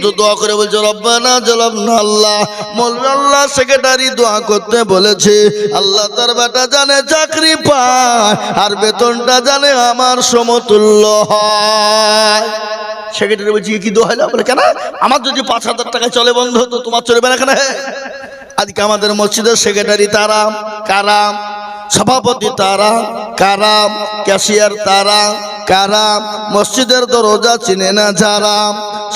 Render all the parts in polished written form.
কিন্তু দোয়া করে বলছে রব্বানা জালামনা আল্লাহ। মৌলভী আল্লাহ সেক্রেটারি দোয়া করতে বলেছে, আল্লাহ তার বেটা জানে চাকরি পায় আর বেতনটা জানে আমার সমতুল্য হয়। সেক্রেটারি বলছি কি দোয়া হলো? বলে কেন, আমার যদি 5,000 টাকা চলে বন্ধ হতো তোমার চলবে না কেন? আজকে আমাদের মসজিদের সেক্রেটারি তারা কারাম, সভাপতি তারা কারাম, ক্যাশিয়ার তারা কারাম, মসজিদের দরজা চিনে না যারা,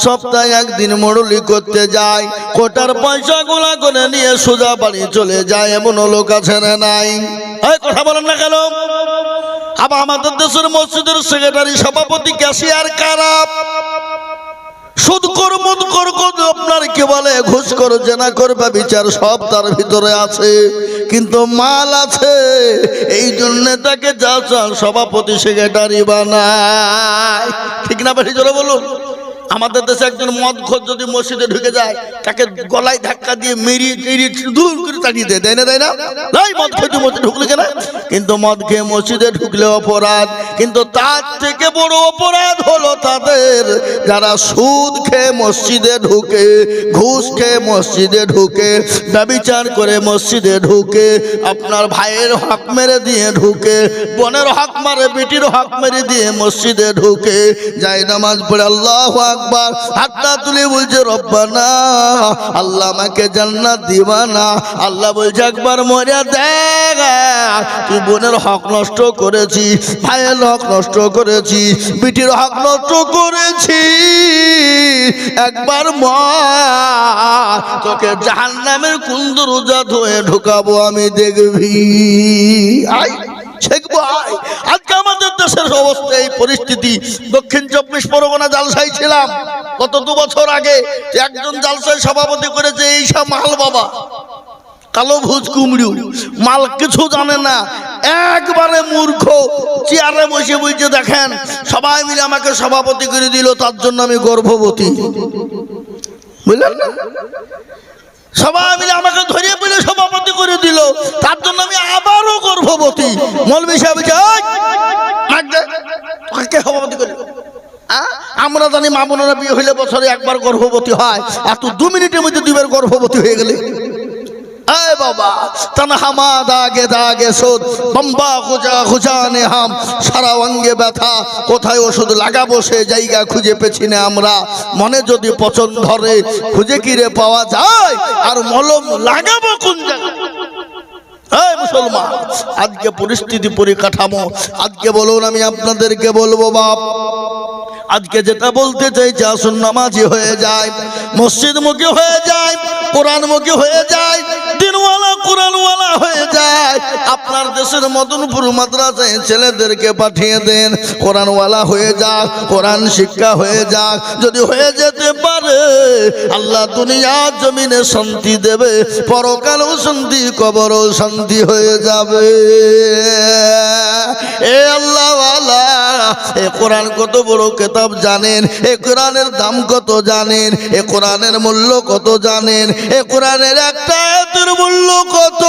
সপ্তাহে একদিন মডুলি করতে যায়, কোটার পয়সা গুলা করে নিয়ে সোজা বাড়ি চলে যায়, এমন লোক আছে না নাই? এই কথা বলেন না কেন? আবার আমাদের দেশের মসজিদের সেক্রেটারি, সভাপতি, ক্যাশিয়ার কারাম, সুদখোর মুদখোর আপনার কি বলে ঘুষখোর জেনা করবে বিচার সব তার ভিতরে আছে, কিন্তু মাল আছে, এই জন্য তাকে যা চান সভাপতি সেক্রেটারি বানায়। ঠিক না বেশি জোরে বলুন? আমাদের দেশে একজন মদখোর যদি মসজিদে ঢুকে যায় তাকে গলায় ধাক্কা দিয়ে মেরিয়ে দূর করে তাড়িয়ে দেয়, তাই না? তাই না? এই মদ খেয়ে মসজিদে ঢুকলে কেন? কিন্তু মদ খেয়ে মসজিদে ঢুকলে অপরাধ, কিন্তু তার থেকে বড় অপরাধ হলো তাদের যারা সুদ খেয়ে মসজিদে ঢুকে, ঘুষ খেয়ে মসজিদে ঢুকে, ব্যভিচার করে মসজিদে ঢুকে, আপনার ভাইয়ের হক মেরে দিয়ে ঢুকে, বোনের হক মারে, বেটির হক মেরে দিয়ে মসজিদে ঢুকে, যায় নামাজ পড়ে আল্লাহু আকবার হাতটা তুলে বলছে রব্বানা আল্লাহ আমাকে জান্নাত দিবা না। আল্লাহ বলছে একবার মরে দেখ, তুই বোনের হক নষ্ট করেছি, ভাইয়ের হক নষ্ট করেছি, বিটির হক নষ্ট করেছি, একবার মর, তোকে জাহান্নামের কোন দরজা ধুয়ে ঢুকাবো আমি দেখবি। আই আজকে আমাদের দেশের অবস্থা এই পরিস্থিতি। দক্ষিণ 24 পরগনা জালসায় ছিলাম গত 2 বছর আগে, একজন জালসায় সভাপতি করেছে এইসব মাল বাবা, কালো ভুজ কুমড়ু, মাল কিছু জানে না, একবারে মূর্খ, চেয়ারে বসে বলছে দেখেন সবাই মিলে আমাকে সভাপতি করে দিল, তার জন্য আমি গর্ভবতী। বুঝলেন না? সবাই মিলে আমাকে ধরিয়ে পেলে সভাপতি করে দিল, তার জন্য আমি আবারও গর্ভবতী। মৌলভী সাহেব কে সভাপতি করে? আমরা জানি মা বোনেরা বিয়ে হইলে বছরে একবার গর্ভবতী হয়, আর তুই 2 মিনিটের মধ্যে 2 বার গর্ভবতী হয়ে গেলি। এই বাবা তনহামা দাগে দাগে সুদ বম্বা খুজা খুজানে হাম, সারা অঙ্গে ব্যথা, কোথায় ওষুধ লাগাবো সে জায়গা খুঁজে পেছি না আমরা। মনে যদি পছন্দ ধরে খুঁজে কিরে পাওয়া যায়, আর মলম লাগাবো কোন জায়গায়? এই মুসলমান, আজকে পরিস্থিতি পরিকাঠামো, আজকে বলুন, আমি আপনাদেরকে বলবো বাপ, আজকে যেটা বলতে চাইছে আসুন নামাজি হয়ে যায়, মসজিদ মুখী হয়ে যায়, কোরআন মুখী হয়ে যায়, দিনওয়ালা কোরআনওয়ালা হয়ে যায়। আপনার দেশের মদনপুর মাদ্রাসায় ছেলেদেরকে পাঠিয়ে দেন, কোরআনওয়ালা হয়ে যাক, কোরআন শিক্ষা হয়ে যাক। যদি হয়ে যেতে পারে আল্লাহ দুনিয়া জমিনে শান্তি দেবে, পরকালেও শান্তি, কবরও শান্তি হয়ে যাবে। এ আল্লাহওয়ালা, এ কোরআন কত বড় কিতাব জানেন? এ কোরআনের দাম কত জানেন? এ কোরআনের মূল্য কত জানেন? এ কোরআনের একটা আয়াতের মূল্য কত?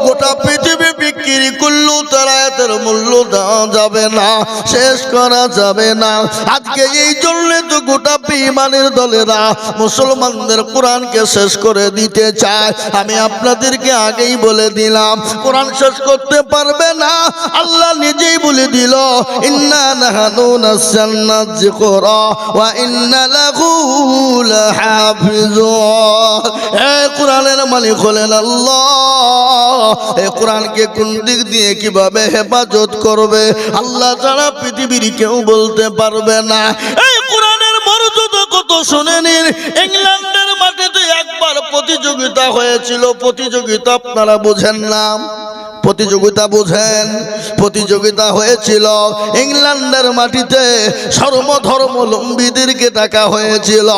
গোটা পৃথিবী বিক্রি করলেও তার আয়াতের মূল্য দেওয়া যাবে না, শেষ করা যাবে না। আজকে এই জন্য তো গোটা বেঈমানের দলেরা মুসলমানদের কোরআনকে শেষ করে দিতে চায়। আমি আপনাদেরকে আগেই বলে দিলাম, কোরআন শেষ করতে পারবে না। আল্লাহ নিজেই বলে দিল, ইন্না নাহনু নাযালনা যিকরা ওয়া ইন্না লাহু লাহাফিজুন। এই কোরআনের মালিক হলেন আল্লাহ। এই কোরআনকে কোন দিক দিয়ে কিভাবে হেফাজত করবে আল্লাহ ছাড়া পৃথিবীর কেউ বলতে পারবে না। এই কোরআনের মর্যাদা কত শুনে নিন। ইংল্যান্ডের মাটিতে একবার প্রতিযোগিতা হয়েছিল, প্রতিযোগিতা আপনারা বোঝেন না? প্রতিযোগিতা বোঝেন? প্রতিযোগিতা হয়েছিল ইংল্যান্ডের মাটিতে, সর্বধর্মাবলম্বীদেরকে ডাকা হয়েছিল।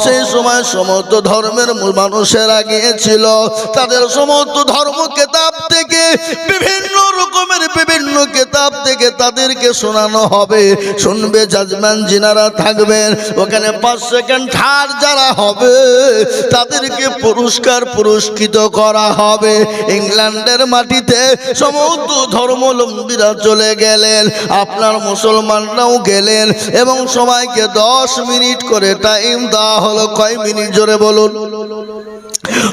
সেই সময় সমস্ত ধর্মের মানুষেরা গিয়েছিল, তাদের সমস্ত ধর্ম কেতাব থেকে, বিভিন্ন রকমের বিভিন্ন কেতাব থেকে তাদেরকে শোনানো হবে। শুনবে জাজম্যান যিনারা থাকবেন ওখানে, 5 সেকেন্ড থার্ড যারা হবে তাদেরকে পুরস্কৃত করা হবে। ইংল্যান্ডের মাটিতে সমস্ত ধর্মাবলম্বীরা চলে গেলেন, আপনার মুসলমানরাও গেলেন এবং সবাইকে 10 মিনিট করে টাইম দেওয়া হলো। কয় মিনিট জোরে বলুন?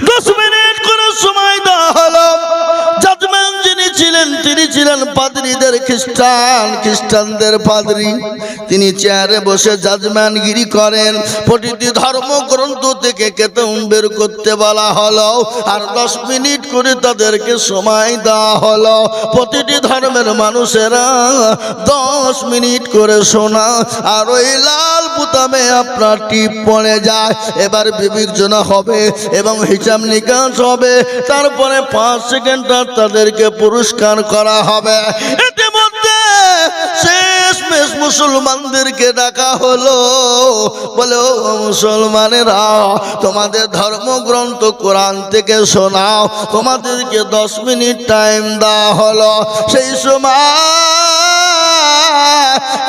10 মিনিট করে সময় দেওয়া হলো। জাজম্যান যিনি ছিলেন তিনি ছিলেন পাদ্রীদের খ্রিস্টানদের পাদ্রী। তিনি চেয়ারে বসে জাজম্যানগিরি করেন। প্রতিটি ধর্মগ্রন্থ থেকে কেতাব বের করতে বলা হলো আর 10 মিনিট করে তাদেরকে সময় দেওয়া হলো। প্রতিটি ধর্মের মানুষেরা 10 মিনিট করে শোনা আর ওই লাল বুতামে আপনার টিপ পড়ে যায়। এবার বিবেচনা হবে এবং হিসাব নিকাশ হবে, তারপরে 5 সেকেন্ড তাদেরকে পুরস্কার করা হবে। ইতিমধ্যে শেষমেশ মুসলমানদেরকে ডাকা হলো, বলে ও মুসলমানেরা, তোমাদের ধর্মগ্রন্থ কোরআন থেকে শোনাও। তোমাদেরকে 10 মিনিট টাইম দেওয়া হলো। সেই সময়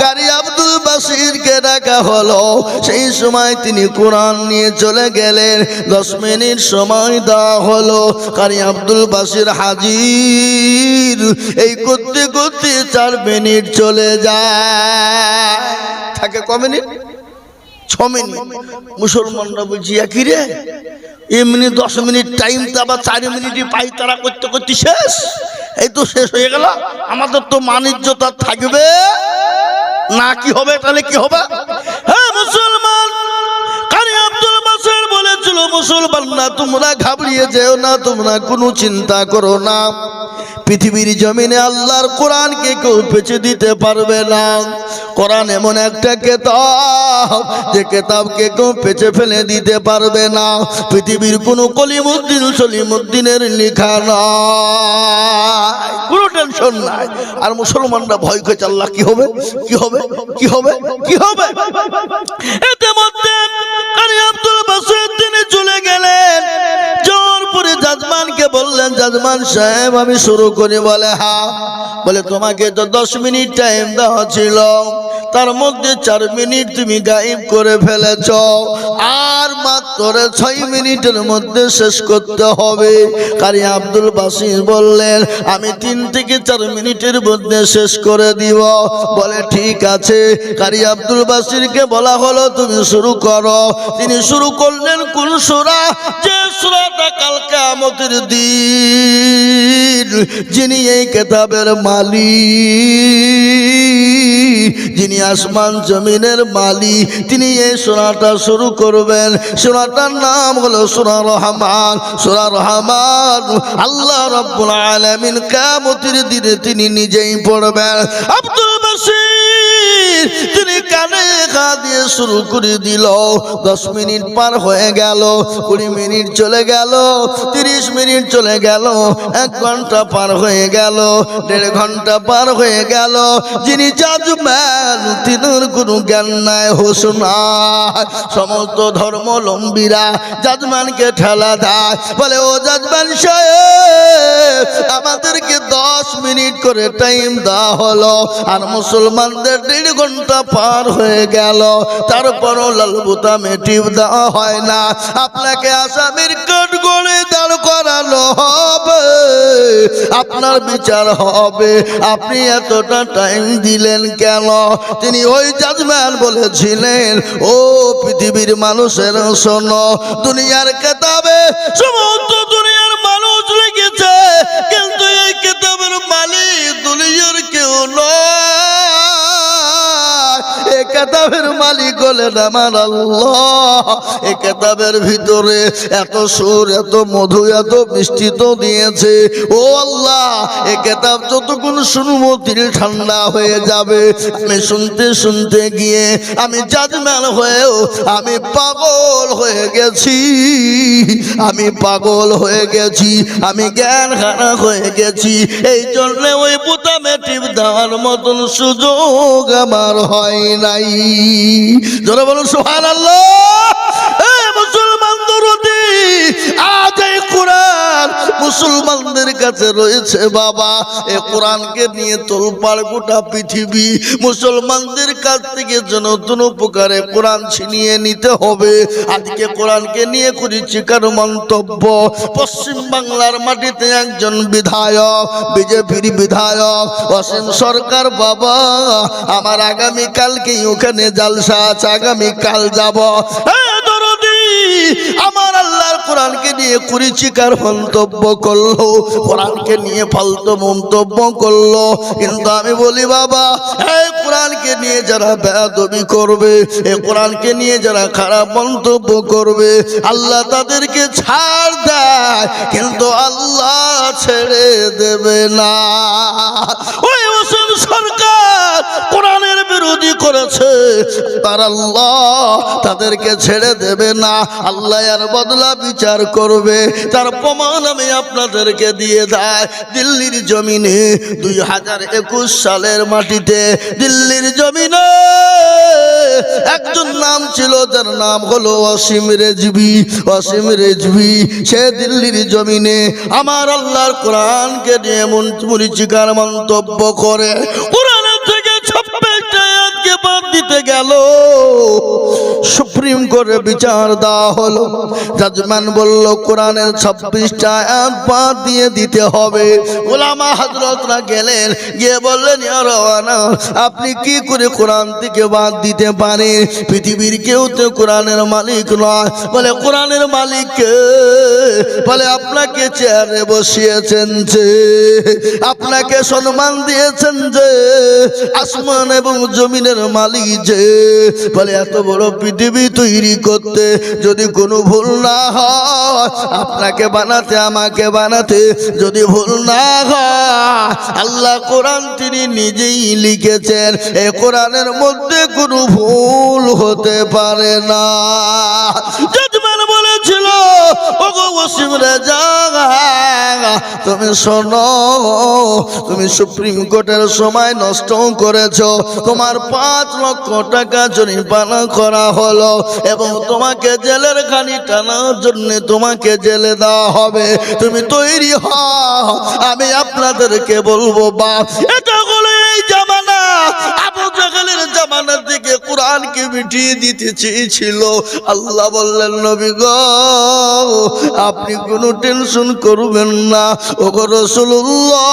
কারি আব্দুল বাসিরকে ডাকা হলো। সেই সময় তিনি কোরআন নিয়ে চলে গেলেন। 10 মিনিট সময় দেওয়া হলো। কারি আব্দুল বাসির হাজির। এই করতে করতে 4 মিনিট চলে যায়। থাকে ক মিনিট? 6 মিনিট। মুসলমানরা বলছি একই রে, এমনি 10 মিনিট টাইম তো আবার 4 মিনিটই পাই, তারা করতে করতে শেষ। এই তো শেষ হয়ে গেল, আমাদের তো মানিজ্যতা থাকবে না। কি হবে তাহলে? কি হবে? হ্যাঁ মুসলমান, কারি আব্দুল বাসির বলেছিল, মুসলমান না তোমরা ঘাবড়িয়ে যেও না, তোমরা কোনো চিন্তা করো না। পৃথিবীর জমিনে আল্লাহর কোরআনকে কেউ পেছে দিতে পারবে না। কোরআন এমন একটা কিতাব যে কিতাবকে কেউ পেছে ফেলে দিতে পারবে না। পৃথিবীর কোনো কলিমুদ্দিন সলিমুদ্দিনের লেখা নয়, কোনো টেনশন নাই। আর মুসলমানরা ভয় করছে, আল্লাহ কি হবে, কি হবে, কি হবে, কি হবে। ইতিমধ্যে কারি আব্দুল বাসির তিনি চলে গেলেন। জোর পরে জাজমানকে বললেন, জাজমান সাহেব আমি শুরু করি? বলে হ্যাঁ। বলে তোমাকে তো 10 মিনিট টাইম দেওয়া ছিল, তার মধ্যে 4 মিনিট তুমি গায়েব করে ফেলেছ, আর মাত্র 6 মিনিটের মধ্যে শেষ করতে হবে। কারি আব্দুল বাসির বললেন, আমি 3 থেকে 4 মিনিটের মধ্যে শেষ করে দিব। বলে ঠিক আছে। কারি আব্দুল বাসিরকে বলা হলো তুমি শুরু করো। তিনি শুরু করলেন কোন সূরা? যে সূরাটা কাল কিয়ামতের দিন যিনি এই কিতাবের মালিক, যিনি আসমান জমিনের মালিক, তিনি এই সূরাটা শুরু করবেন। সূরাটার নাম হলো সূরা রহমান। সূরা রহমান আল্লাহ রাব্বুল আলামিন কিয়ামতের দিনে তিনি নিজেই পড়বেন। আব্দুল বাসির তিনি কানে গা দিয়ে শুরু করে দিল। 10 মিনিট পার হয়ে গেল, 20 মিনিট চলে গেল, 30 মিনিট চলে গেল, 1 ঘন্টা পার হয়ে গেল, 1.5 ঘন্টা পার হয়ে গেল। যিনি জাজম্যান তিনার কোনো জ্ঞান নাই, হোশ নাই। সমস্ত ধর্মাবলম্বীরা জাজম্যানকে ঠেলা দেয়, বলে ও জাজম্যান সাহেব আমাদেরকে 10 মিনিট করে টাইম দেওয়া হলো, আর মুসলমানদের 1.5 ঘন্টা পার হয়ে গেল, তারপরও লাল বুতামে টিপ দেওয়া হয় না। আপনাকে আসামির কাঠগড়ে দাঁড় করানো হবে, আপনার বিচার হবে। আপনি এতটা টাইম দিলেন কেন? তিনি ওই জাজম্যান বলেছিলেন, ও পৃথিবীর মানুষের শোনো, দুনিয়ার কিতাবে সমস্ত দুনিয়ার মানুষ লিখেছে, কিন্তু এই কিতাবের মালিক দুনিয়ার কেউ নয়। এই কিতাবের মালিক হলেন আমার আল্লাহ। এই কিতাবের ভিতরে এত সুর, এত মধু, এত মিষ্টি তো দিয়েছে। ও আল্লাহ, এই কিতাব যতক্ষণ শুনবো দিল ঠান্ডা হয়ে যাবে। আমি শুনতে শুনতে গিয়ে আমি জাজম্যান হয়েও আমি পাগল হয়ে গেছি, আমি পাগল হয়ে গেছি, আমি জ্ঞান হারা হয়ে গেছি। এই জন্য ওই বুতামে টিপ দেওয়ার মতন সুযোগ আমার হয় নাই। যারা বলুন সুবহানাল্লাহ। মুসলমান দরদি, আজ এই কোরআন মুসলমানদের কাছে রয়েছে বাবা। এ কোরআনকে নিয়ে তোলপাড় গোটা পৃথিবী। মুসলমানদের কাছ থেকে যেন কোনো প্রকারে কোরআন ছিনিয়ে নিতে হবে। আজকে কোরআনকে নিয়ে করেছি কার মন্তব্য। পশ্চিম বাংলার মাটিতে একজন বিধায়ক, বিজেপির বিধায়ক অসীম সরকার বাবা, আমার আগামীকালকেই ওখানে জালসা আছে, আগামীকাল যাব। আমার আল্লাহর কোরআনকে নিয়ে কুরুচিকার মন্তব্য করলো, কোরআনকে নিয়ে ফালতু মন্তব্য করলো। কিন্তু আমি বলি বাবা, এই কোরআনকে নিয়ে যারা বেয়াদবি করবে, এই কোরআনকে নিয়ে যারা খারাপ মন্তব্য করবে, আল্লাহ তাদেরকে ছাড় দেয়, কিন্তু আল্লাহ ছেড়ে দেবে না। ওই অসীম সরকার কোরআনের বিরোধী করেছে, তার আল্লাহ তাদেরকে ছেড়ে দেবে না। আল্লাহ আর বদলা বিচার করবে। তার প্রমাণ আমি আপনাদেরকে দিয়ে দেয়। দিল্লির জমিনে 2021 সালের মাটিতে, দিল্লির জমিনে একজন নাম ছিল, যার নাম হলো অসীম রেজভি। অসীম রেজভি সে দিল্লির জমিনে আমার আল্লাহর কোরআনকে নিয়ে মরিচিকার মন্তব্য করে কোরআনের থেকে 26টা আয়াতকে বাদ দিতে গেল। সুপ্রিম কোর্টে বিচার দেওয়া হলো। জাজম্যান বলল কোরআনের 26টা আয়াত বাদ দিয়ে দিতে হবে। উলামা হযরতরা গেলেন, গিয়ে বললেন ইয়া রাওয়ানা, আপনি কি করে কোরআন থেকে বাদ দিতে পারেন? পৃথিবীর কেউ তো কোরআনের মালিক নয়। বলে কোরআনের মালিক কে? বলে আপনাকে চেয়ারে বসিয়েছেন যে, আপনাকে সম্মান দিয়েছেন যে, আসমান এবং জমিনের মালিক যে। বলে এত বড় পৃথিবী তৈরি করতে যদি কোনো ভুল না হয়, আপনাকে বানাতে আমাকে বানাতে যদি ভুল না হয়, আল্লাহ কোরআন তিনি নিজেই লিখেছেন, এই কোরআনের মধ্যে কোনো ভুল হতে পারে না। জাজম্যান বলেছিল, ওগো ওসিম রেজা, তুমি শোনো, তুমি সুপ্রিম কোর্টের সময় নষ্ট করেছো, তোমার 5 লক্ষ টাকা জরিমানা করা হলো এবং তোমাকে জেলের খানি টানার জন্য তোমাকে জেলে দেওয়া হবে। তুমি তৈরি হও। আমি আপনাদেরকে বলবো বাপ, এটা হলো এই জামানা, আবু জাহেলের জামানার দিকে কোরআনকে মিটিয়ে দিতে চেয়েছিল। আল্লাহ বললেন নবী গো, আপনি কোনো টেনশন করবেন না। ওগো রাসূলুল্লাহ,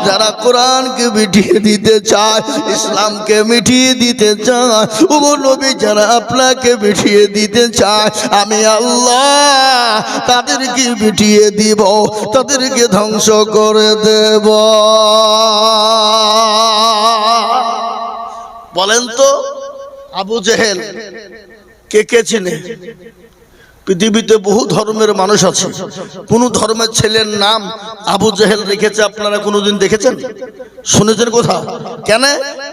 যারা কোরআনকে মিটিয়ে দিতে চায়, ইসলামকে মিটিয়ে দিতে চায়, ওগো নবী যারা আপনাকে মিটিয়ে দিতে চায়, আমি আল্লাহ তাদেরকে মিটিয়ে দিব, তাদেরকে ধ্বংস করে দেব। বলেন তো আবু জেহেল কে কে চিনে? পৃথিবীতে বহু ধর্মের মানুষ আছে, কোন ধর্মের ছেলের নাম আবু জেহেল রেখেছে আপনারা কোনোদিন দেখেছেন, শুনেছেন কোথাও? কেন?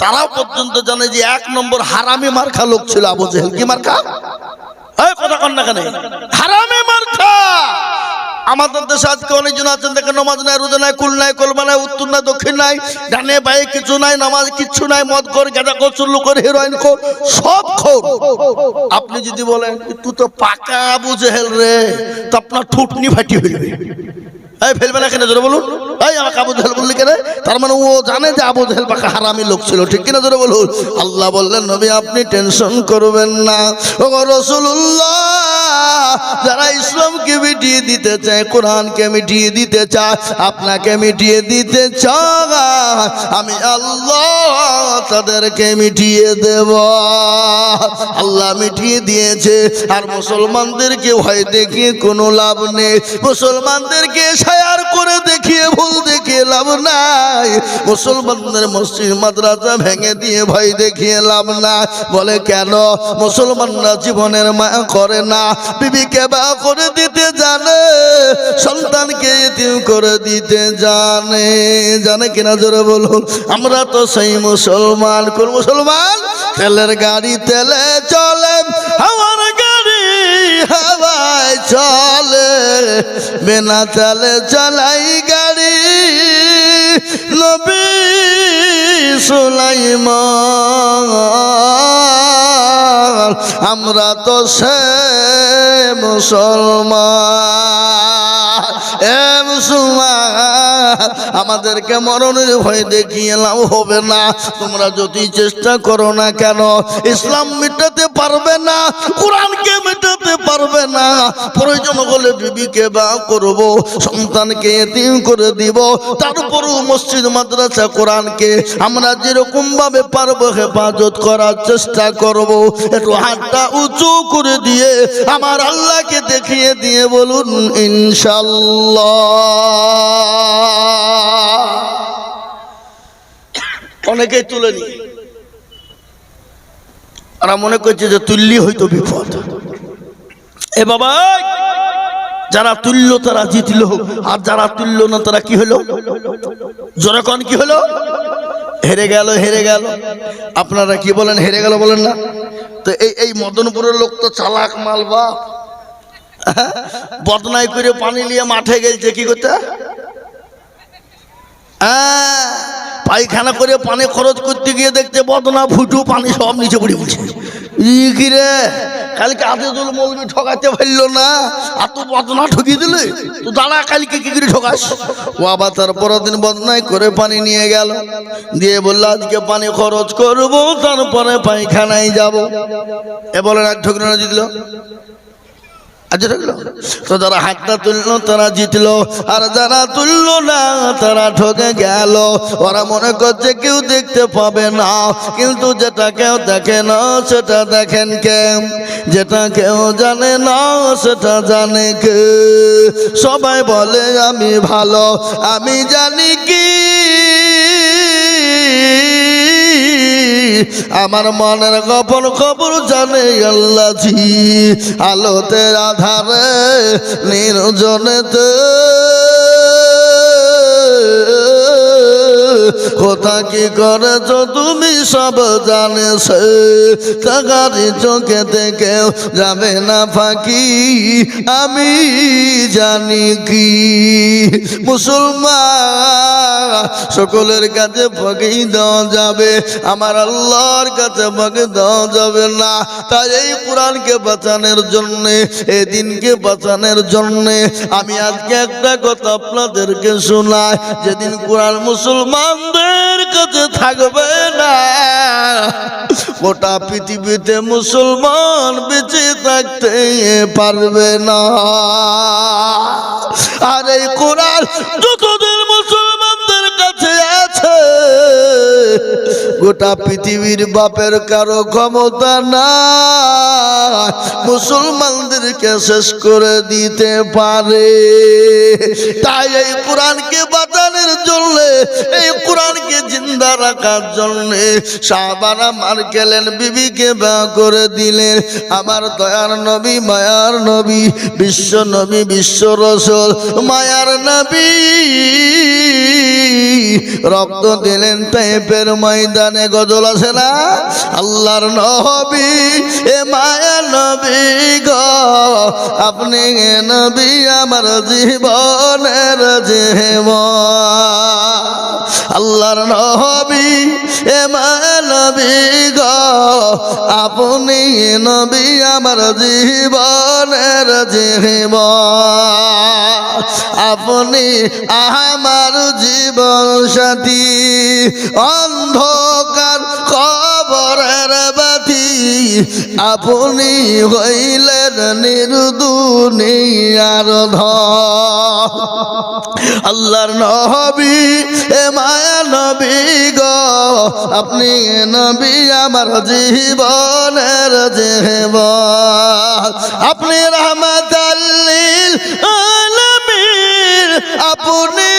তারাও পর্যন্ত জানে যে 1 নম্বর হারামি মার্কা লোক ছিল আবু জেহেল। কি মার্কা? এই কথা কন না কেন? হারামি মার্কা। আমাদের দেশে আজকে অনেকজন আছেন দেখেন, নামাজ নাই, রোজা নাই, কুল নাই, কলমা নাই, উত্তর নাই, দক্ষিণ নাই, ডানে বায়ে কিছু নাই, নামাজ কিচ্ছু নাই, মদ কর, গাঁজা কর, চুল্লু কর, হেরোইন কর, সব খোর। আপনি যদি বলেন তুই তো পাকা আবু জেহেল রে, তো আপনার ঠুটনি ফাটি হইবে। এই ফেলবে না কেন জোরে বলুন? এই আমাকে আবু জেহেল বললি কেন? তার মানে ও জানে যে আবু জেহেল পাকা হারামি লোক ছিল, ঠিক কিনা জোরে বলুন? আল্লাহ বললেন নবী আপনি টেনশন করবেন না। ও রাসূলুল্লাহ, যারা ইসলামকে মিটিয়ে দিতে চায়, কোরআনকে মিটিয়ে দিতে চায়, আপনাকে মিটিয়ে দিতে চায়, আমি আল্লাহ তাদেরকে মিটিয়ে দেব। আল্লাহ মিটিয়ে দিয়েছে। আর মুসলমানদেরকে ভয় দেখিয়ে কোনো লাভ নেই, মুসলমানদেরকে শায়ার করে দেখিয়ে ভুল দেখিয়ে লাভ নাই, মুসলমানদের মসজিদ মাদ্রাসা ভেঙে দিয়ে ভয় দেখিয়ে লাভ নাই। বলে কেন? মুসলমানরা জীবনের মায়া করে না, বিবিকে বিবাহ করে দিতে জানে, সন্তানকে ইতিম করে দিতে জানে। জানে কিনা জোরে বলুন? আমরা তো সেই মুসলমান। কোন মুসলমান? তেলের গাড়ি তেলে চলে, হাওয়ার গাড়ি হাওয়ায় চলে, বিনা তেলে চালাই গাড়ি নবী সুলাইমান মুসলমান, আমরা তো সে মুসলমান। এ মুসলমান, আমাদেরকে মরণের ভয় দেখিয়ে লাভ হবে না। তোমরা যদি চেষ্টা করো না কেন, ইসলাম মেটাতে পারবে না, কোরআনকে মেটাতে পারবে না। প্রয়োজন হলে বিবিকে বা করব, সন্তানকে এতিম করে দিব, তারপরও মসজিদ মাদ্রাসা কোরআনকে আমরা যেরকম ভাবে পারবো হেফাজত করার চেষ্টা করব। একটু হাতটা উঁচু করে দিয়ে আমার আল্লাহকে দেখিয়ে দিয়ে বলুন ইনশাআল্লাহ। অনেকেই তুলে নি, আর মনে করছে যে তুললি হয়তো বিপদ। এ বাবা, যারা তুললো তারা জিতলো, আর যারা তুললো না তারা কি হলো? জোরে কোন কি হলো? হেরে গেল, হেরে গেল। আপনারা কি বলেন? হেরে গেল বলেন না? তো এই মদনপুরের লোক তো চালাক মাল বাপ, বদনাই করে পানি নিয়ে মাঠে গেছে কি করতে, পায়খানা করে পানি খরচ করতে গিয়ে দেখতে বদনা ফুটু পানি সব নিচে পড়ে গেছে। কি রে, কালকে আদেজুল মৌলবি ঠকাতে পারলো না, আর তো বদনা ঠকিয়ে দিলে তো দাঁড়া, কালকে কি করে ঠকাস? ও আবার তার পরের দিন বদনাই করে পানি নিয়ে গেল, দিয়ে বললো আজকে পানি খরচ করবো, তারপরে পায়খানায় যাব। এ বলে এক ঠকলো না জিতলো? তো যারা হাতটা তুললো তারা জিতলো, আর যারা তুললো না তারা ঠকে গেল। ওরা মনে করছে কেউ দেখতে পাবে না, কিন্তু যেটা কেউ দেখে না সেটা দেখেন কে, যেটা কেউ জানে না সেটা জানে কে। সবাই বলে আমি ভালো, আমি জানি কি আমার মনের গোপন খবর জানে আল্লাহজি। আলোতে আধারে নির্জনেতে কথা কি করেছ তুমি সব জানেছে, তাকারি চোখে থেকেও যাবে না ফাঁকি, আমি জানি কি। মুসলমান, সকলের কাছে ফাঁকি দেওয়া যাবে, আমার আল্লাহর কাছে ফাঁকি দেওয়া যাবে না। তাই এই কোরআনকে বাঁচানোর জন্যে, এই দিনকে বাঁচানোর জন্যে আমি আজকে একটা কথা আপনাদেরকে শোনাই। যেদিন কোরআন মুসলমানদের কাছে থাকবে না, গোটা পৃথিবীতে মুসলমান বেঁচে থাকতে পারবে না। আর এই কোরআন যতদিন মুসলমানদের কাছে আছে, গোটা পৃথিবীর বাপের কারো ক্ষমতা না মুসলমানদেরকে শেষ করে দিতে পারে। তাই এই কোরআনকে বাঁচানোর জন্য, এই কোরআনকে জিন্দা রাখার জন্য সাহাবারা মার গেলেন, বিবিকে বিয়ে করে দিলেন। আমার দয়ার নবী, মায়ার নবী, বিশ্ব নবী, বিশ্ব রসুল, মায়ার নবী রক্ত দিলেন তাইফের ময়দানে। গজল আছে না, আল্লাহর নবী এ মায়ার নবী গো, আপনি নবী আমার জীবনের জীবন। আল্লাহর নবী এ মায়ার নবী গো, আপনি নবী আমার জীবনের জীবন। আপনি আমার জীবন সাথী, অন্ধকার কবরের বাতি, আপনি হইলেন নির্দুনিয়ার ধন। আল্লাহর নবী এ মায়া নবী গো, আপনি নবী আমার জীবনের জীবন। আপনি রাহমাতাল লিল আলামিন, আপনি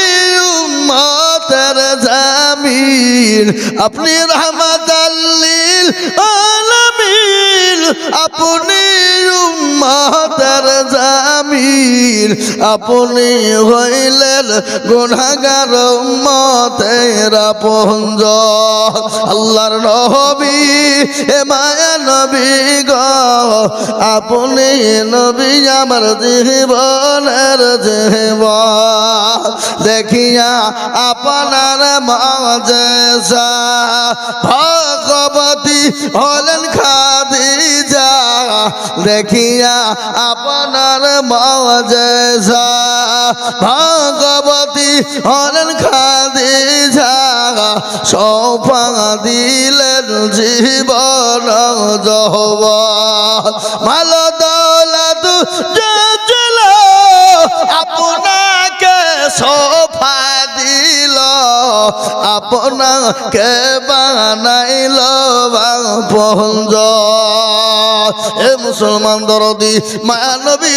উম্মতের জামিন। আপনি রাহমাতাল লিল আলামিন, আপনি উম্মতের জামিন। আপনি হইলেন গুনাহগার উম্মতের আপনজন। আল্লাহর নবী এ মায়া নবী গো, আপনি নবী আমার জীবনের জীবন। দেখিয়া আপনার মুজিজা ভগবতী হলেন খাদিজা। দেখিয়া আপনার মুজিজা ভগবতী হলেন খাদিজা। সৌফা দিলেন জীবন যৌবন। মাল দৌলত ছিল আপনাকে সৌফা দিল, আপনাকে বানাইল আপনজন। এ মুসলমান দরদি মায়া নবী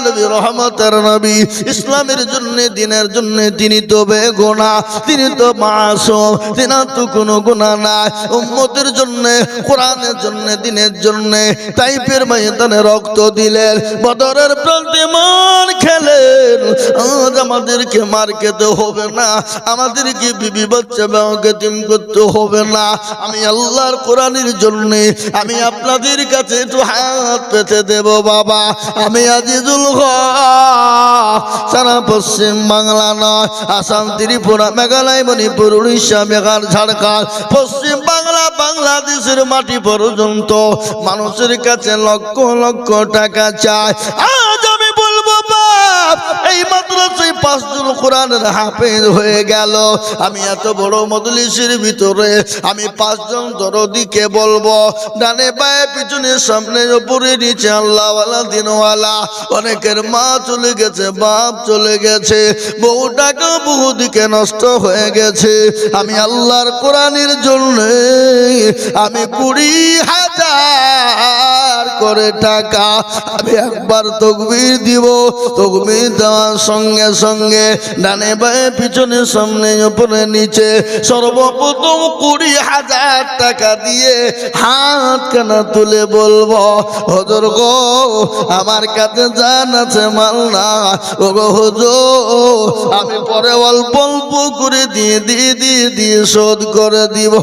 নবী রহমতের নবী, ইসলামের জন্য দিনের জন্য তিনি তো বেগুনাহ, তিনি তো মাসুম, তিনি তো কোনো গুনাহ নাই। উম্মতের জন্য, কোরআনের জন্য, দিনের জন্য তাইফের ময়দানে রক্ত দিলেন, বদরের প্রান্তে মার খেলেন। আজ আমাদেরকে মার খেতে হবে না, আমাদেরকে বিবি বাচ্চা বাবাকে তিম করতে হবে না। আমি আল্লাহর কোরআনের জন্য আমি আপনাদের কাছে একটু হাত পেতে দেব বাবা। আমি আজিজুল হক সারা পশ্চিম বাংলা নয়, আসাম, ত্রিপুরা, মেঘালয়, মণিপুর, উড়িষ্যা, বিহার, ঝাড়খণ্ড, পশ্চিম বাংলা, বাংলাদেশের মাটি পর্যন্ত মানুষের কাছে লক্ষ লক্ষ টাকা চায়। আজ আমি বলবো বাপ, এই মাদ্রাসায় 5 জন কোরআনের হাফেজ হয়ে গেল। আমি এত বড় মজলিসের ভিতরে আমি 5 জন দরদিকে বলবো, ডানে বায়ে পিছনে সামনে উপরে নিচে আল্লাহওয়ালা দিনওয়ালা। অনেকের মা চলে গেছে, বাপ চলে গেছে, বহু টাকা বহু দিকে নষ্ট হয়ে গেছে। আমি আল্লাহর কোরআনের জন্য আমি 20,000 করে টাকা আমি একবার তাকবীর দিব। তাকবীর দেওয়ার সঙ্গে সঙ্গে ডানে বায়ে পিছনে সামনে উপরে নিচে সর্বপ্রথম 20,000 টাকা দিয়ে হাত কানা তুলে বলবো, হুজুর গো আমার কাছে জান আছে মাল না, ও গো হুজুর আমি পরে অল্প অল্প করে দিয়ে শোধ করে দিব।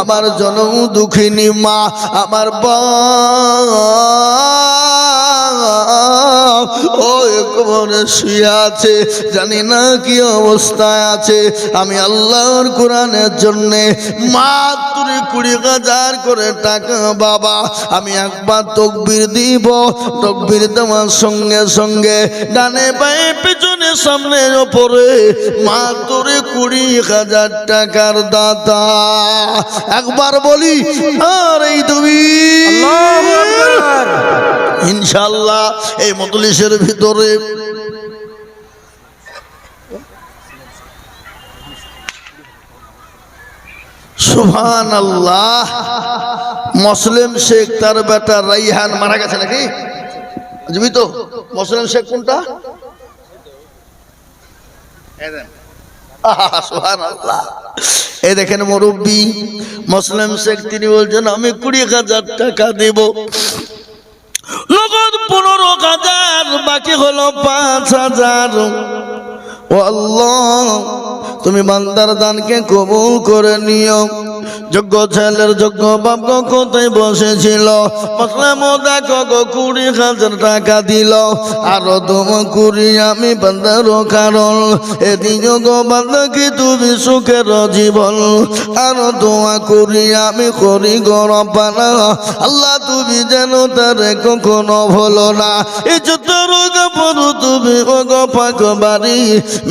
আমার জনম দুঃখিনী মা, আমার ওই কবরে শুয়ে আছে, জানি না কি অবস্থায় আছে। আমি আল্লাহর কোরআনের জন্য মাত্র 20,000 করে টাকা বাবা আমি একবার তাকবীর দিব। তাকবীর দেওয়ার সঙ্গে সঙ্গে ডানে বায়ে পিছনে সামনে উপরে মাত্র 20,000 টাকার দাতা। একবার বলি আর এই তুমি আল্লাহু আকবার। ইনশাআল্লাহ এই মজলিসের ভিতরে সুবহানাল্লাহ মুসলিম শেখ তার বেটা রাইহান মারা গেছে নাকি? জীবিত? মুসলিম শেখ কোনটা? সুবহানাল্লাহ। এই দেখেন মুরব্বী মুসলিম শেখ, তিনি বলছেন আমি 20,000 টাকা দেব। নগদ 15,000, বাকি হলো 5,000। ও আল্লাহ তুমি বান্দার দানকে কবুল করে নিও। যোগ্য ছেলের যোগ্য বাপ কোথায় বসেছিল, মুসলিম দেখো 20,000 টাকা দিল। আরো তুমি 20 আমি বান্দার কারণ এদিন গো বান্দা কি তুমি সুখের জীবন। আরো দোয়া করি আমি করি গরবানা, আল্লাহ তুমি যেন তারে কখনো ভুলো না। এই যতর গপরু তুমি ও গপাক বাড়ি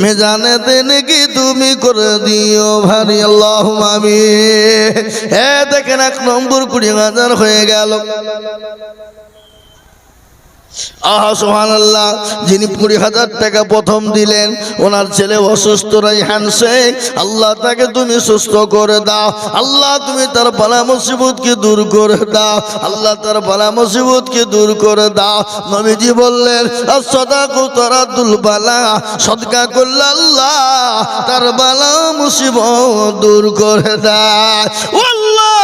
মেজানে দেনে কি তুমি করে দিও ভারী। আল্লাহুম্মা আমিন। দেখেন 1 নম্বর 20,000 হয়ে গেল। আহা সুবহানাল্লাহ। যিনি 20,000 টাকা প্রথম দিলেন ওনার ছেলে অসুস্থ রাইহান শেখ, আল্লাহ তাকে তুমি সুস্থ করে দাও। আল্লাহ তুমি তার বালা মুসিবতকে দূর করে দাও। আল্লাহ তার বালা মুসিবতকে দূর করে দাও। নবীজি বললেন as-সাদাকু তারাদুল বালা, সদকা করলে আল্লাহ তার বালা মুসিবত দূর করে দেয়। আল্লাহ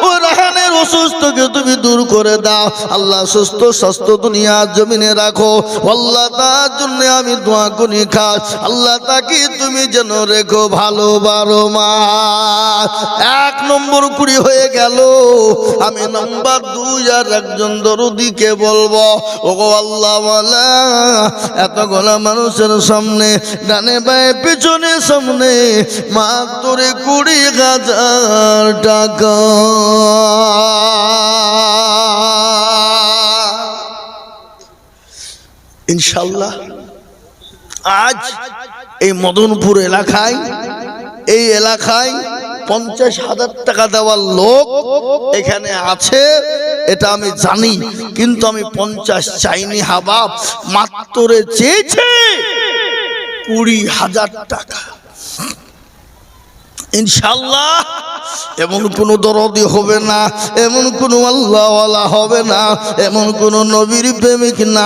ও রাহানের অসুস্থকে তুমি দূর করে দাও। আল্লাহ সুস্থ স্বাস্থ্য দুনিয়ার জমিনে রাখো। আল্লাহ তার জন্য আমি দোয়া করি খাস, আল্লাহ তাকে তুমি যেন রেখো ভালো 12 মাস। 1 নম্বর কুড়ি হয়ে গেল। আমি নাম্বার 2 আর একজন দরদিকে বলবো, ওগো আল্লাহ ওয়ালা, এতগুলা মানুষের সামনে ডানে বায়ে পিছনে সামনে মাত্র 20,000 টাকা। ইনশাল্লাহ আজ এই মদনপুর এলাকায় 50,000 টাকা দেওয়ার লোক এখানে আছে, এটা আমি জানি, কিন্তু আমি 50 চাইনি হাবাব, মাত্র চেয়েছে 20,000 টাকা। ইনশাআল্লাহ এমন কোন দরদি হবে না, এমন কোন আল্লাহওয়ালা হবে না, এমন কোন নবীর প্রেমিক না,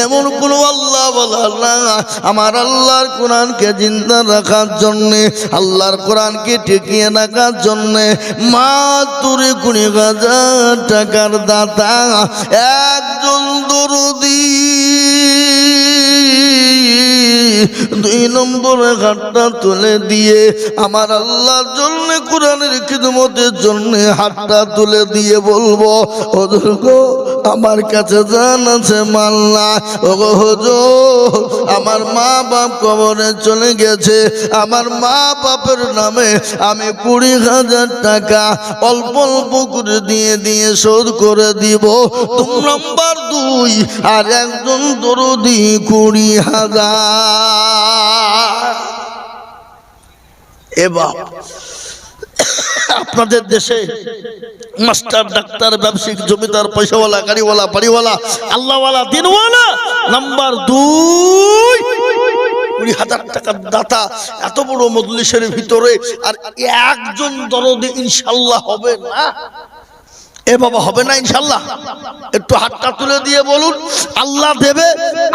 এমন কোন আল্লাহওয়ালা না। আমার আল্লাহর কোরআনকে জিন্দা রাখার জন্যে, আল্লাহর কোরআনকে টিকিয়ে রাখার জন্যে মাত্র 20,000 টাকার দাতা একজন দরদি 2 নম্বরে হাতটা তুলে দিয়ে আমার আল্লাহর জন্য, কোরআনের খিদমতের জন্য হাতটা তুলে দিয়ে বলবো, হুজুর গো আমার কাছে জান আছে মাল না, ওগো হুজুর আমার মা বাপ কবরে চলে গেছে, আমার মা বাপের নামে আমি 20,000 টাকা অল্প অল্প করে দিয়ে শোধ করে দিব। 2 নম্বর 2 আর একজন দরদি 20,000। এবার আপনাদের দেশে মাস্টার, ডাক্তার, ব্যবসায়িক, জমিদার, পয়সাওয়ালা, গাড়িওয়ালা, বাড়িওয়ালা, আল্লাহওয়ালা, দিনওয়ালা, নাম্বার 2 20,000 টাকার দাতা এত বড় মজলিসের ভিতরে আর একজন দরদি ইনশাল্লাহ হবে না? এ বাবা হবে না ইনশাল্লাহ? একটু হাতটা তুলে দিয়ে বলুন, আল্লাহ দেবে,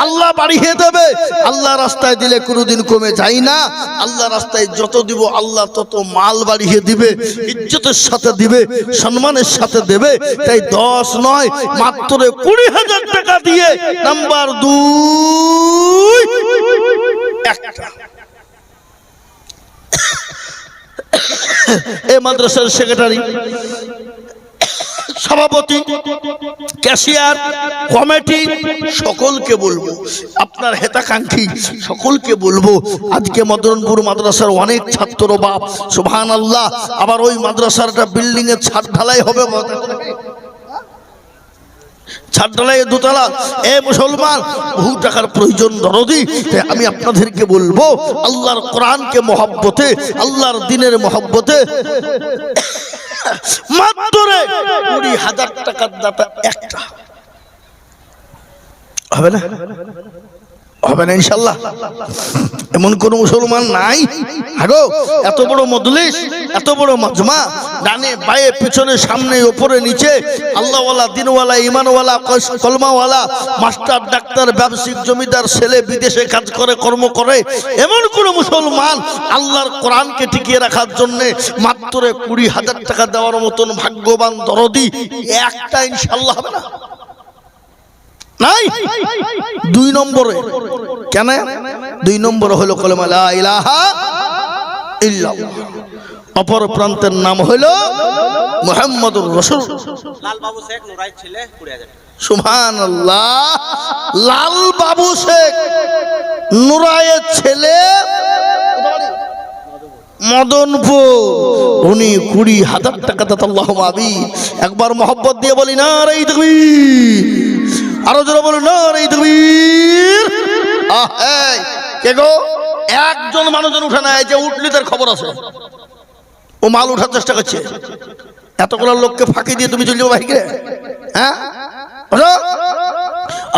আল্লাহ বাড়িয়ে দেবে। আল্লাহ রাস্তায় দিলে কোনোদিন কমে যায় না। আল্লাহ রাস্তায় যত দিব আল্লাহ তত মাল বাড়িয়ে দিবে, ইজ্জতের সাথে দিবে, সম্মানের সাথে দেবে। তাই 10 নয়, মাত্র 20,000 টাকা দিয়ে নাম্বার 2 একটা এই মাদ্রাসার সেক্রেটারি, সভাপতি, ক্যাশিয়ার, কমিটি সকলকে বলবো, আপনার হেতাকাঙ্ক্ষী সকলকে বলবো, আজকে মদনপুর মাদ্রাসার অনেক ছাত্র বাপ সুবহানাল্লাহ, আবার ওই মাদ্রাসার একটা বিল্ডিং এর ছাদ ঢালাই হবে, ছাদ ঢালাই 2 তলা। এ মুসলমান, বহু টাকার প্রয়োজন দরদি। তাই আমি আপনাদেরকে বলবো, আল্লাহর কোরআনকে মহব্বতে, আল্লাহর দ্বীনের মহব্বতে মাত্র 20,000 টাকার দাতা একটা হবে না? হবে না ইনশাল্লাহ? এমন কোন মুসলমান নাই? আগো এত বড় মজলিস, এত বড় মাজমা, ডানে বায়ে পিছনে সামনে উপরে নিচে, আল্লাহওয়ালা, দিনওয়ালা, ইমানওয়ালা, কলমাওয়ালা, মাস্টার, ডাক্তার, ব্যবসায়িক, জমিদার, ছেলে বিদেশে কাজ করে, কর্ম করে, এমন কোন মুসলমান আল্লাহর কোরআনকে টিকিয়ে রাখার জন্য মাত্র 20,000 টাকা দেওয়ার মতন ভাগ্যবান দরদি একটা ইনশাল্লাহ হবে না? নাই। 2 নম্বরে কেন? 2 নম্বরে হলো কলেমা লা ইলাহা ইল্লাল্লাহ, অপর প্রান্তের নাম হলো মুহাম্মাদুর রাসূল। লাল বাবু শেখ নুরাইত ছেলে 20,000। সুবহানাল্লাহ। লাল বাবু শেখ নুরাইত ছেলে মদনপুর, উনি 20,000 টাকা দাতা। আল্লাহুম্মা আমিন। একবার মোহাব্বত দিয়ে বলি নারে তাকবীর, আরো জোরে বলুন নারে তাকবীর। এই কে গো? একজন মানুষজন উঠে নাই, যে উঠলি তার খবর আছে, ও মাল উঠার চেষ্টা করছে। এতগুলো লোককে ফাঁকি দিয়ে তুমি চলে যাবো বাইকে? হ্যাঁ,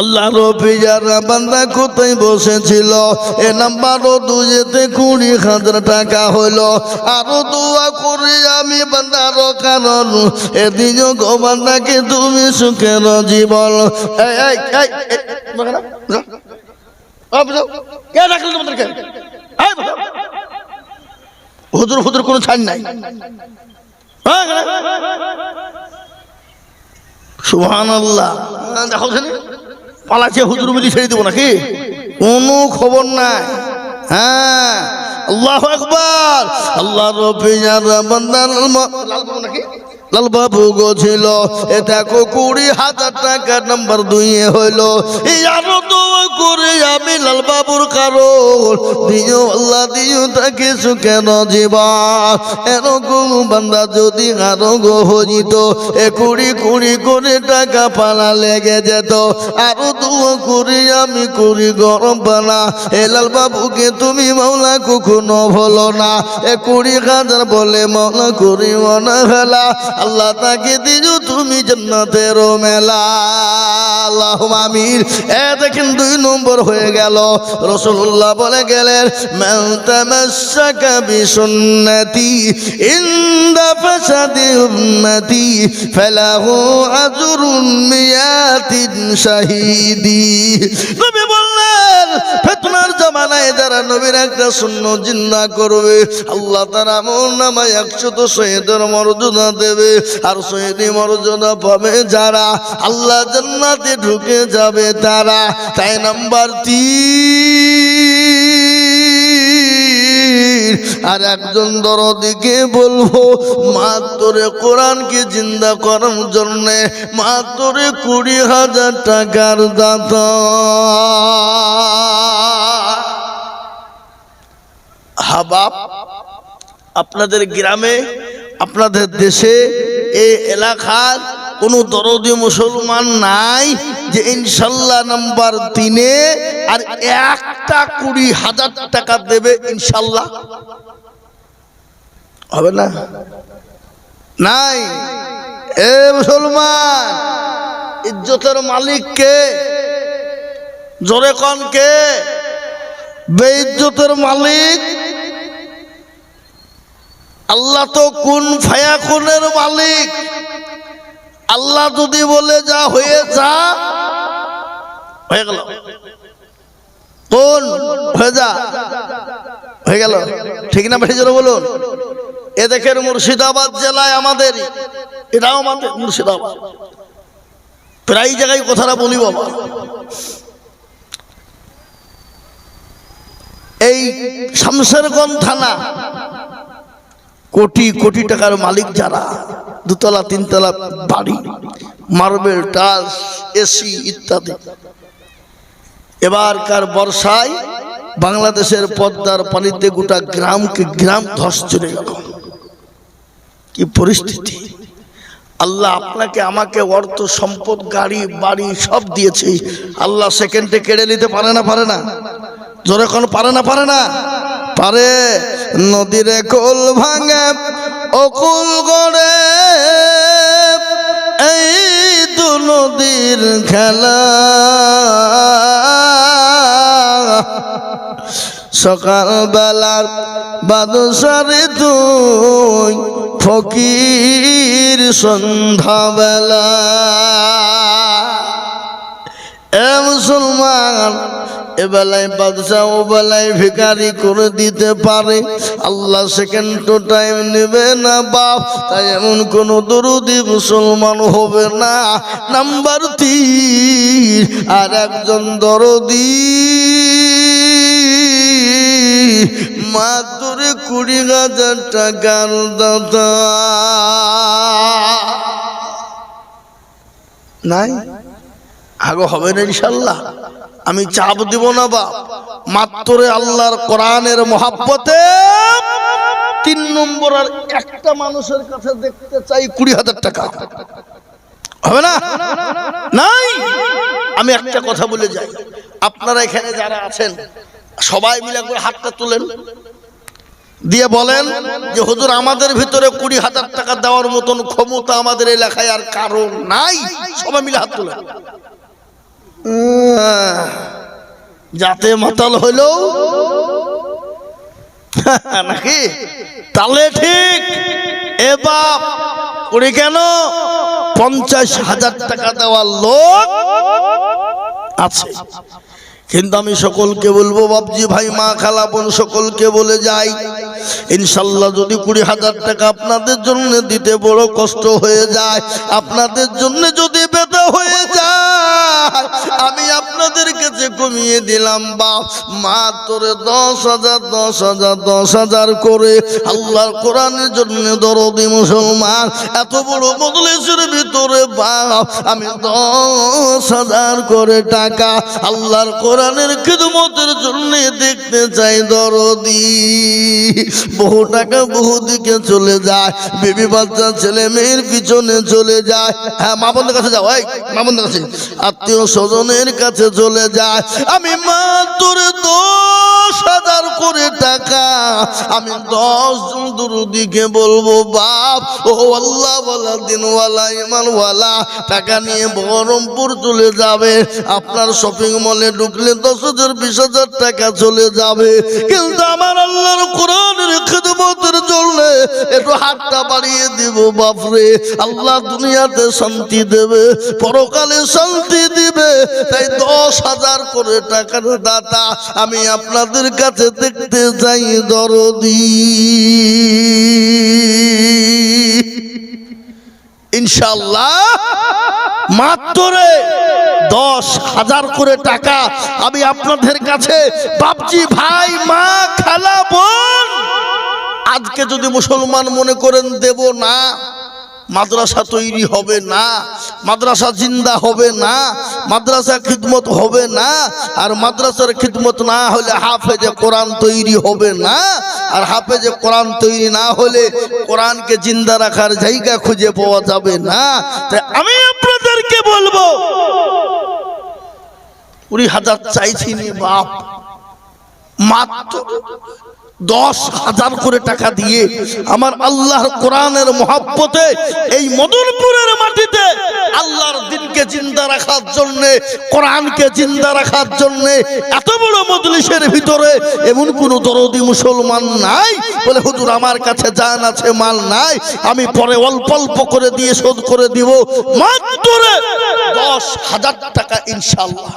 আল্লাহ রবিজারা বান্দা কোথায় বসেছিল? এ নাম্বার 2-তে 20,000 টাকা হলো। আরো দোয়া করি আমি বান্দার কারণ এদিন গো বান্দাকে তুমি সুখের জীবন। হুজুর হুজুর কোনো ছাড় নাই। সুবহানাল্লাহ। দেখো পালাচ্ছে হুজুর বলি ছেড়ে দেবো নাকি? কোনো খবর নাই। হ্যাঁ, আল্লাহু আকবার। আল্লাহ রবিয়ার বান্দার লালবাবু নাকি লালবাবু গো ছিল এ দেখো 20,000 টাকা নাম্বার 2 হইল। এই আরো তো করে আমি লালবাবুর কারণ দিও আল্লাহ দিও তাকে সুখের জীবন। এরকম বান্দা যদি আরো গো হইত এ 20 করে টাকা পালা লেগে যেত। আরো দুয়া করি আমি করি গরম পালা। এ লালবাবুকে তুমি মাওলা কখনো ভুলো না। এ 20,000 বলে মাওলা করি মনে ফেলা। আল্লাহ তাকে দিও তুমি জান্নাতের মেলা। আল্লাহুম্মা আমিন। এ দেখেন 2 নম্বর হয়ে গেল। রাসূলুল্লাহ বলে গেলেন মান তামাসসাকা বিসুন্নতি ইনদা ফাসাদি উম্মতি ফালাহু আজরুন মিয়াতিন শাহীদি। নবী বললেন ফিতনার জামানায় যারা নবীর একটা সুন্নাত জিন্দা করবে আল্লাহ তার আমলনামায় 100 শহীদের মর্যাদা দেবে। আর শহীদি মর্যাদা পাবে যারা আল্লাহ জান্নাতে ঢুকে যাবে তারা। তাই নাম্বার 3 আর একজন দরদিকে বলবো মাত্র কোরআনকে জিন্দা করার জন্য মাত্র 20,000 টাকার দাতা। হাবাব আপনাদের গ্রামে আপনাদের দেশে এই এলাকার কোনো দরদি মুসলমান নাই যে ইনশাল্লাহ নাম্বার 3 আর একটা 20,000 টাকা দেবে? ইনশাল্লাহ হবে না? নাই। এ মুসলমান ইজ্জতের মালিক কে? জোরে কোন কে? বেইজ্জতের মালিক আল্লাহ তো কুন ফায়াকুনের মালিক। আল্লাহ যদি বলে যা হয়ে যা হয়ে গেল। কোন হয়ে যা হয়ে গেল, ঠিক না ভাই? জোরে বলুন। এ দেখেন মুর্শিদাবাদ জেলায় আমাদের, এটাও আমাদের মুর্শিদাবাদ, প্রায় জায়গায় কথাটা বলি বাবা। এই শামশেরগঞ্জ থানা কোটি কোটি টাকার মালিক যারা, 2 তলা 3 তলা বাড়ি, মার্বেল টাইলস এসি ইত্যাদি, এবারকার বর্ষায় বাংলাদেশের পদ্মার পানিতে গোটা গ্রামকে গ্রাম ধস চলে গেল। কি পরিস্থিতি! আল্লাহ আপনাকে আমাকে অর্থ সম্পদ গাড়ি বাড়ি সব দিয়েছে। আল্লাহ সেকেন্ডে কেড়ে নিতে পারে না? পারে না? জোরে কোন পারে না? পারে না? পারে। নদীর কোল ভাঙে অকুল গড়ে এই তো নদীর খেলা। সকাল বেলার বাদশারে তুই ফকির সন্ধ্যা বেলা। এ মুসলমান এ বেলায় বাদশাহ ও বেলায় ভিখারি করে দিতে পারে। আল্লাহ সেকেন্ড টু টাইম নেবে না বাপ। তাই এমন কোন দরদি মুসলমান হবে না। নাম্বার 3 আর একজন দরদি মাত্র 20,000 টাকার দাতা নাই। আগে হবে না ইনশাল্লাহ। আমি চাপ দিব না বাপ। মাত্র আল্লাহর কোরআনের মহাব্বতে 3 নম্বর আর একটা মানুষের কাছে দেখতে চাই 20,000 টাকা। হবে না? নাই। আমি একটা কথা বলে যাই, আপনারা এখানে যারা আছেন সবাই মিলে করে হাতটা তুলেন, দিয়ে বলেন যে হুজুর আমাদের ভিতরে 20,000 টাকা দেওয়ার মতন ক্ষমতা আমাদের এলাকায় আর কারণ নাই। সবাই মিলে হাত তুলেন। যাতে মাতাল হইল নাকি? তাহলে ঠিক। এ বাপ করি কেন? 50,000 টাকা দেওয়ার লোক আছে। কিন্তু আমি সকলকে বলবো বাপজি ভাই মা খালা বোন সকলকে বলে যাই, ইনশাল্লাহ যদি 20,000 টাকা আপনাদের জন্য দিতে বড় কষ্ট হয়ে যায়, আপনাদের জন্য যদি বেদা হয়ে যায়, আমি চাইতে কমিয়ে দিলাম বাপ, মাত্র 10,000 10,000 10,000 করে আল্লাহর কোরআনের জন্য দরদি মুসলমান। এত বড় মজলিসের ভিতরে বাপ আমি 10,000 করে টাকা আল্লাহর কোরআনের খিদমতের জন্য দেখতে চাই দরদি। বহু টাকা বহু দিকে চলে যায়, বেবি বাচ্চা ছেলে মেয়ের পিছনে চলে যায়। হ্যাঁ, মা বোনদের কাছে যাও, এই মা বোনদের কাছে, আত্মীয় স্বজনের কাছে চলে যায়। আমি মাত্র 10,000 করে টাকা আমি 10 জন দুরুদিকে বলবো বাপ ও আল্লাহ ওয়ালা দিনওয়ালা ইমানওয়ালা টাকা নিয়ে বহরমপুর চলে যাবে। আপনার শপিং মলে ঢুকলে 10,000 20,000 টাকা চলে যাবে, কিন্তু আমার আল্লাহর কোরআনের খিদমতের জন্য একটু হাতটা বাড়িয়ে দিব বাপরে। আল্লাহ দুনিয়াতে শান্তি দেবে, পরকালে শান্তি দিবে, তাই 10,000 করে টাকার দাতা আমি আপনাদের কাছে দেখতে যাই দরদি। ইনশাআল্লাহ মাত্র 10,000 করে টাকা আমি আপনাদের কাছে বাপজি, ভাই, মা, খালা, বোন, আজকে যদি মুসলমান মনে করেন দেব না, মাদ্রাসা তৈরি হবে না, মাদ্রাসা জিন্দা হবে না, মাদ্রাসা খিদমত হবে না, আর মাদ্রাসার খিদমত না হলে হাফেজে কোরআন তৈরি হবে না, আর হাফেজে কোরআন তৈরি না হলে কোরআনকে জিন্দা রাখার জায়গা খুঁজে পাওয়া যাবে না। তাই আমি আপনাদেরকে বলবো 20,000 চাইছি নি বাপ, মাত্র 10,000 করে টাকা দিয়ে আমার আল্লাহর কোরআনের মহব্বতে এই মদনপুরের মাটিতে আল্লাহর দ্বীনকে জিন্দা রাখার জন্য, কোরআনকে জিন্দা রাখার জন্য এত বড় মজলিসের ভিতরে এমন কোন দরদি মুসলমান নাই বলে হুজুর আমার কাছে জান আছে মাল নাই, আমি পরে অল্প অল্প করে দিয়ে শোধ করে দিব। মাত্র 10,000 টাকা ইনশাআল্লাহ।